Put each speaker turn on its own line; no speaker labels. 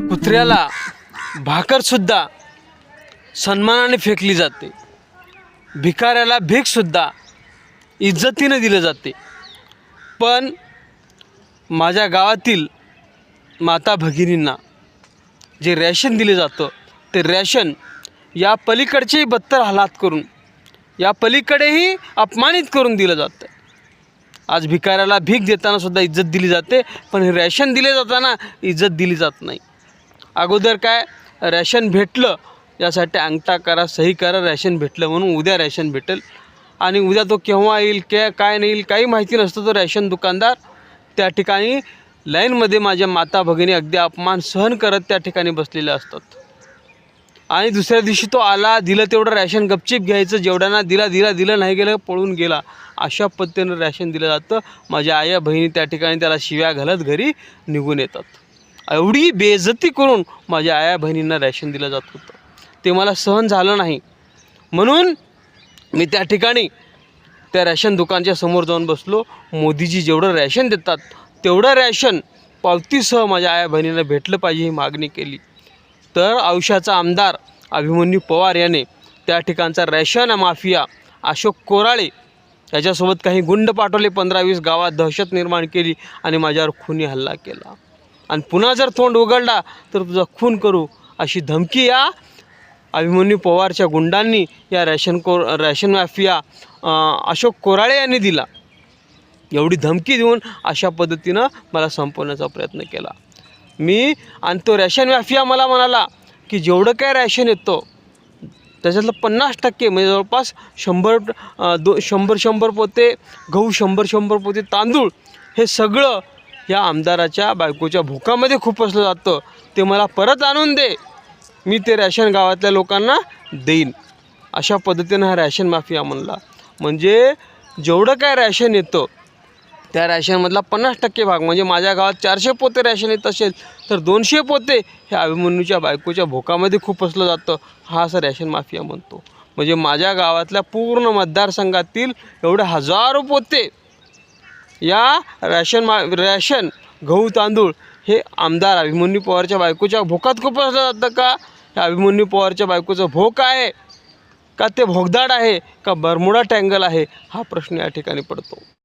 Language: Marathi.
कुत्र्याला भाकर सुद्धा सन्मानाने फेकली जाते, भिकाऱ्याला भीक सुद्धा इज्जतीने दिले जाते, पण माझ्या गावातील माता भगिनींना जे रॅशन दिले जातं ते रॅशन या पलीकडचेही बत्तर हालात करून, या पलीकडेही अपमानित करून दिलं जातं. आज भिकाऱ्याला भीक देताना सुद्धा इज्जत दिली जाते, पण हे रॅशन दिले जाताना इज्जत दिली जात नाही. अगोदर काय रॅशन भेटलं यासाठी अंगठा करा, सही करा, रॅशन भेटलं म्हणून उद्या रॅशन भेटेल, आणि उद्या तो केव्हा येईल काय नाही येईल काही माहिती नसतं. तो रॅशन दुकानदार त्या ठिकाणी लाईनमध्ये माझ्या माता भगिनी अगदी अपमान सहन करत त्या ठिकाणी बसलेले असतात. आणि दुसऱ्या दिवशी तो आला, दिलं तेवढं रॅशन गपचीप घ्यायचं, जेवढ्यांना दिलं नाही गेलं पळून गेला, अशा पद्धतीनं रॅशन दिलं जातं. माझ्या आया बहिणी त्या ठिकाणी त्याला शिव्या घालत घरी निघून येतात. एवढी बेइज्जती करून माझ्या आया बहिणींना रॅशन दिलं जात होतं. ते मला सहन झालं नाही, म्हणून मी त्या ठिकाणी त्या रॅशन दुकानच्या समोर जाऊन बसलो. मोदीजी जेवढं रॅशन देतात तेवढं रॅशन पावतीसह माझ्या आया बहिणींना भेटलं पाहिजे ही मागणी केली. तर औशाचा आमदार अभिमन्यू पवार याने त्या ठिकाणचा रॅशन माफिया अशोक कोराळे याच्यासोबत काही गुंड पाठवले, 15-20 गावात दहशत निर्माण केली आणि माझ्यावर खूनी हल्ला केला. आणि पुन्हा जर तोंड उघडला तर तुझा खून करू अशी धमकी या अभिमन्यू पवारच्या गुंडांनी या रॅशन माफिया अशोक कोराळे यांनी दिला. एवढी धमकी देऊन अशा पद्धतीनं मला संपवण्याचा प्रयत्न केला मी. आणि तो रॅशन माफिया मला म्हणाला की जेवढं काय रॅशन येतो त्याच्यातलं 50% म्हणजे जवळपास 100 पोते गहू, 100 पोते तांदूळ हे सगळं या आमदाराच्या बायकोच्या भोकामध्ये खुपसलं जातं. ते मला परत आणून दे, मी ते रॅशन गावातल्या लोकांना देईन. अशा पद्धतीनं हा रॅशन माफिया म्हणला. म्हणजे जेवढं काय रॅशन येतं त्या रॅशनमधला 50% भाग, म्हणजे माझ्या गावात 400 पोते रॅशन येत असेल तर 200 पोते हे अभिमन्यूच्या बायकोच्या भोकामध्ये खुपसलं जातं. हा असा रॅशन माफिया म्हणतो. म्हणजे माझ्या गावातल्या पूर्ण मतदारसंघातील एवढे हजारो पोते या रॅशन गहू तांदूळ हे आमदार अभिमन्यू पवारच्या बायकोच्या भोकात खुपसलं जातं का? हे अभिमन्यू पवारच्या बायकोचं भोक आहे का ते भोगदाड आहे का बरमुडा टँगल आहे, हा प्रश्न या ठिकाणी पडतो.